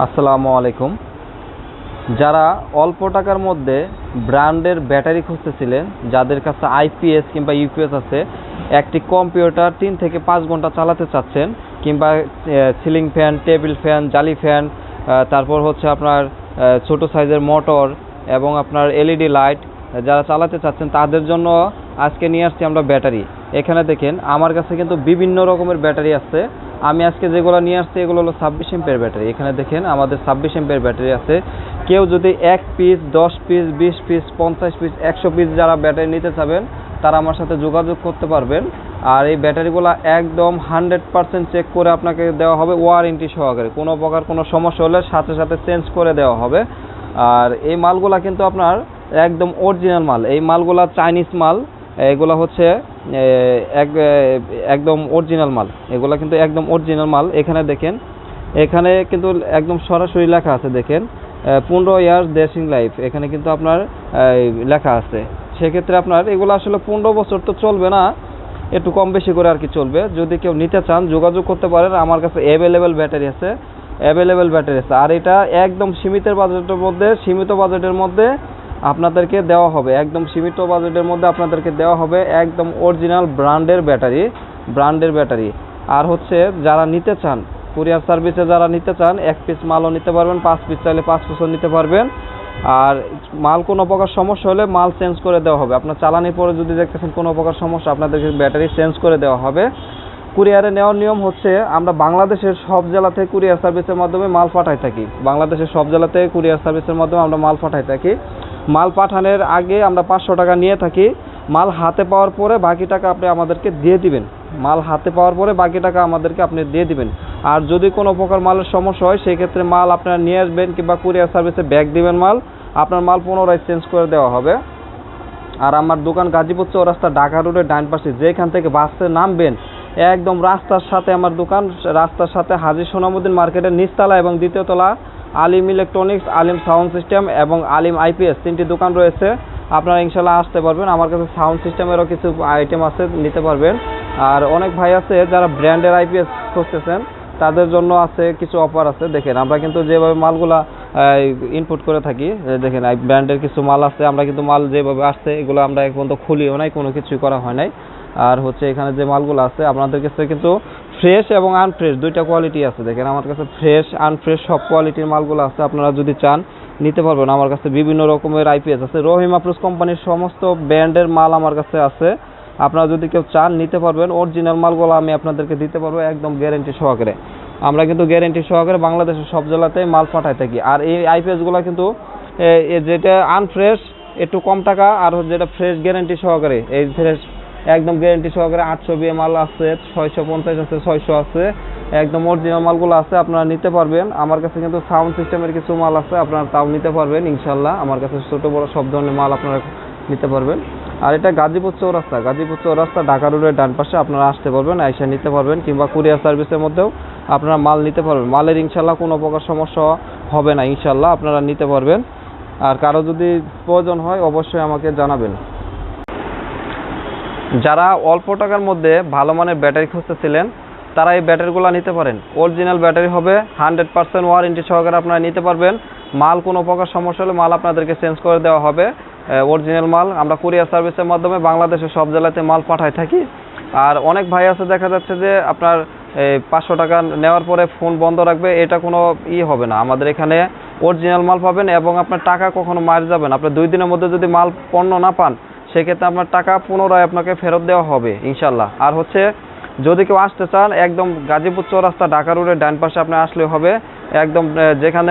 আসসালামু আলাইকুম। যারা অল্প টাকার মধ্যে ব্র্যান্ডের ব্যাটারি খুঁজতেছিলেন, যাদের কাছে আইপিএস কিংবা ইউপিএস আছে, একটি কম্পিউটার 3 থেকে 5 ঘন্টা চালাতে চাচ্ছেন, কিংবা সিলিং ফ্যান, টেবিল ফ্যান, জালি ফ্যান, তারপর হচ্ছে আপনার ছোট সাইজের মোটর এবং আপনার এলইডি লাইট যারা চালাতে চাচ্ছেন, তাদের জন্য আজকে নিয়ে আসছি আমরা ব্যাটারি। এখানে দেখেন আমার কাছে কিন্তু বিভিন্ন রকমের ব্যাটারি আছে। আমি আজকে যেগুলো নিয়ে আসছি এগুলো হলো 26 এমপিয়ার ব্যাটারি। এখানে দেখেন আমাদের 26 এমপিয়ার ব্যাটারি আছে। কেউ যদি 1 piece, 10 piece, 20 piece, 50 piece, 100 piece যারা ব্যাটারি নিতে চাবেন তারা আমার সাথে যোগাযোগ করতে পারবেন। আর এই ব্যাটারিগুলো একদম 100% চেক করে আপনাকে দেওয়া হবে ওয়ারেন্টি সহকারে। কোনো প্রকার কোনো সমস্যা হলে সাথে সাথে চেঞ্জ করে দেওয়া হবে। আর এই মালগুলা কিন্তু আপনার একদম অরিজিনাল মাল। এই মালগুলা চাইনিজ মাল, এগুলো হচ্ছে একদম অরিজিনাল মাল। এগুলো কিন্তু একদম অরিজিনাল মাল। এখানে দেখেন, এখানে কিন্তু একদম সরাসরি লেখা আছে, দেখেন 15 ইয়ার্স ড্রেসিং লাইফ এখানে কিন্তু আপনার লেখা আছে। সেক্ষেত্রে আপনার এগুলো আসলে 15 বছর তো চলবে না, একটু কম বেশি করে আর কি চলবে। যদি কেউ নিতে চান যোগাযোগ করতে পারেন, আমার কাছে অ্যাভেলেবেল ব্যাটারি আছে। আর এটা একদম সীমিত বাজেটের মধ্যে আপনাদেরকে দেওয়া হবে। একদম সীমিত বাজেটের মধ্যে আপনাদেরকে দেওয়া হবে একদম অরিজিনাল ব্র্যান্ডের ব্যাটারি। আর হচ্ছে যারা নিতে চান কুরিয়ার সার্ভিসে, যারা নিতে চান 1 পিস মালও নিতে পারবেন, 5 পিস চাইলে 5 পিসও নিতে পারবেন। আর মাল কোনো প্রকার সমস্যা হলে মাল চেঞ্জ করে দেওয়া হবে। আপনার চালানি পরে যদি দেখতেছেন কোনো প্রকার সমস্যা, আপনাদেরকে ব্যাটারি চেঞ্জ করে দেওয়া হবে। কুরিয়ারে নেওয়ার নিয়ম হচ্ছে আমরা বাংলাদেশের সব জেলাতে কুরিয়ার সার্ভিসের মাধ্যমে মাল পাঠাই থাকি। আমরা মাল পাঠাই থাকি। মাল পাঠানোর আগে আমরা 500 টাকা নিয়ে থাকি। মাল হাতে পাওয়ার পরে বাকি টাকা আপনি আমাদেরকে দিয়ে দিবেন। আর যদি কোনো প্রকার মালের সমস্যা হয় সেই ক্ষেত্রে মাল আপনারা নিয়ে আসবেন কিংবা কুরিয়ার সার্ভিসে ব্যাক দিবেন মাল, আপনার মাল পুনরায় চেঞ্জ করে দেওয়া হবে। আর আমার দোকান গাজীপুর চৌরাস্তা, ঢাকা রোডের ডান পাশে। যেখান থেকে বাসে নামবেন একদম রাস্তার সাথে আমার দোকান, রাস্তার সাথে হাজী সোনামুদ্দিন মার্কেটের নিচতলা এবং দ্বিতীয় তলা আলিম ইলেকট্রনিক্স, আলিম সাউন্ড সিস্টেম এবং আলিম আইপিএস 3টি দোকান রয়েছে। আপনারা ইনশাল্লাহ আসতে পারবেন। আমার কাছে সাউন্ড সিস্টেমেরও কিছু আইটেম আছে, নিতে পারবেন। আর অনেক ভাই আছে যারা ব্র্যান্ডের আইপিএস খুঁজতেছেন, তাদের জন্য আছে কিছু অফার আছে। দেখেন আমরা কিন্তু যেভাবে মালগুলা ইনপুট করে থাকি, দেখেন ব্র্যান্ডের কিছু মাল আছে। আমরা কিন্তু মাল যেভাবে আসছে এগুলো আমরা এক পর্যন্ত খুলিও নাই, কোনো কিছুই করা হয় নাই। আর হচ্ছে এখানে যে মালগুলো আছে আপনাদের কাছে কিন্তু ফ্রেশ এবং আনফ্রেশ দুইটা কোয়ালিটি আছে। দেখেন আমার কাছে ফ্রেশ আনফ্রেশ সব কোয়ালিটির মালগুলো আছে। আপনারা যদি চান নিতে পারবেন। আমার কাছে বিভিন্ন রকমের আইপিএস আছে। রহিম আফরোজ কোম্পানির সমস্ত ব্র্যান্ডের মাল আমার কাছে আছে। আপনারা যদি কেউ চান নিতে পারবেন। অরিজিনাল মালগুলো আমি আপনাদেরকে দিতে পারবো একদম গ্যারেন্টি সহকারে। আমরা কিন্তু গ্যারেন্টি সহকারে বাংলাদেশের সব জেলাতেই মাল পাঠাই থাকি। আর এই আইপিএসগুলো কিন্তু যেটা আনফ্রেশ একটু কম টাকা, আর যেটা ফ্রেশ গ্যারেন্টি সহকারে, এই ফ্রেশ একদম গ্যারেন্টি সহকারে 800 বিএ মাল আছে, 650 আছে, 600 আছে, একদম অরিজিনাল মালগুলো আছে। আপনারা নিতে পারবেন। আমার কাছে কিন্তু সাউন্ড সিস্টেমের কিছু মাল আছে, আপনারা তাও নিতে পারবেন ইনশাল্লাহ। আমার কাছে ছোট বড় সব ধরনের মাল আপনারা নিতে পারবেন। আর এটা গাজীপুর চৌরাস্তা ঢাকা রোডের ডান পাশে। আপনারা আসতে পারবেন, আইসা নিতে পারবেন, কিংবা কুরিয়ার সার্ভিসের মধ্যেও আপনারা মাল নিতে পারবেন। মালের ইনশাল্লাহ কোনো প্রকার সমস্যা হবে না ইনশাল্লাহ, আপনারা নিতে পারবেন। আর কারো যদি প্রয়োজন হয় অবশ্যই আমাকে জানাবেন। যারা অল্প টাকার মধ্যে ভালো মানের ব্যাটারি খুঁজতেছিলেন তারা এই ব্যাটারিগুলো নিতে পারেন। অরিজিনাল ব্যাটারি হবে, 100% ওয়ারেন্টি সহকারে আপনারা নিতে পারবেন। মাল কোনো প্রকার সমস্যা হলে মাল আপনাদেরকে চেঞ্জ করে দেওয়া হবে। অরিজিনাল মাল আমরা কুরিয়ার সার্ভিসের মাধ্যমে বাংলাদেশের সব জেলাতে মাল পাঠাই থাকি। আর অনেক ভাই আছে দেখা যাচ্ছে যে আপনার 500 টাকা নেওয়ার পরে ফোন বন্ধ রাখবে, এটা কোনো হবে না। আমাদের এখানে অরিজিনাল মাল পাবেন এবং আপনার টাকা কখনো মার যাবে না। আপনার 2 দিনের মধ্যে যদি মাল পণ্য না পান সেক্ষেত্রে আপনার টাকা পুনরায় আপনাকে ফেরত দেওয়া হবে ইনশাল্লাহ। আর হচ্ছে যদি কেউ আসতে চান একদম গাজীপুর চৌরাস্তা ঢাকা রোডের ডান পাশে আপনি আসলে হবে। একদম যেখানে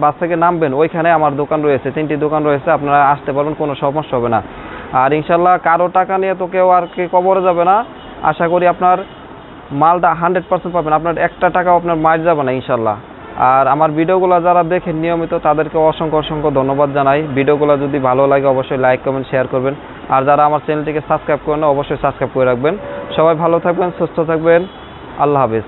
বাস থেকে নামবেন ওইখানে আমার দোকান রয়েছে, 3টি দোকান রয়েছে। আপনারা আসতে পারবেন, কোনো সমস্যা হবে না। আর ইনশাল্লাহ কারো টাকা নিয়ে তো কেউ আর কি কবরে যাবে না। আশা করি আপনার মালটা 100% পাবেন, আপনার একটা টাকাও আপনার মার যাবে না ইনশাল্লাহ। আর আমার ভিডিওগুলো যারা দেখেন নিয়মিত তাদেরকে অসংখ্য ধন্যবাদ জানাই। ভিডিওগুলো যদি ভালো লাগে অবশ্যই লাইক কমেন্ট শেয়ার করবেন। আর যারা আমার চ্যানেলটিকে সাবস্ক্রাইব করেন অবশ্যই সাবস্ক্রাইব করে রাখবেন। সবাই ভালো থাকবেন, সুস্থ থাকবেন। আল্লাহ হাফেজ।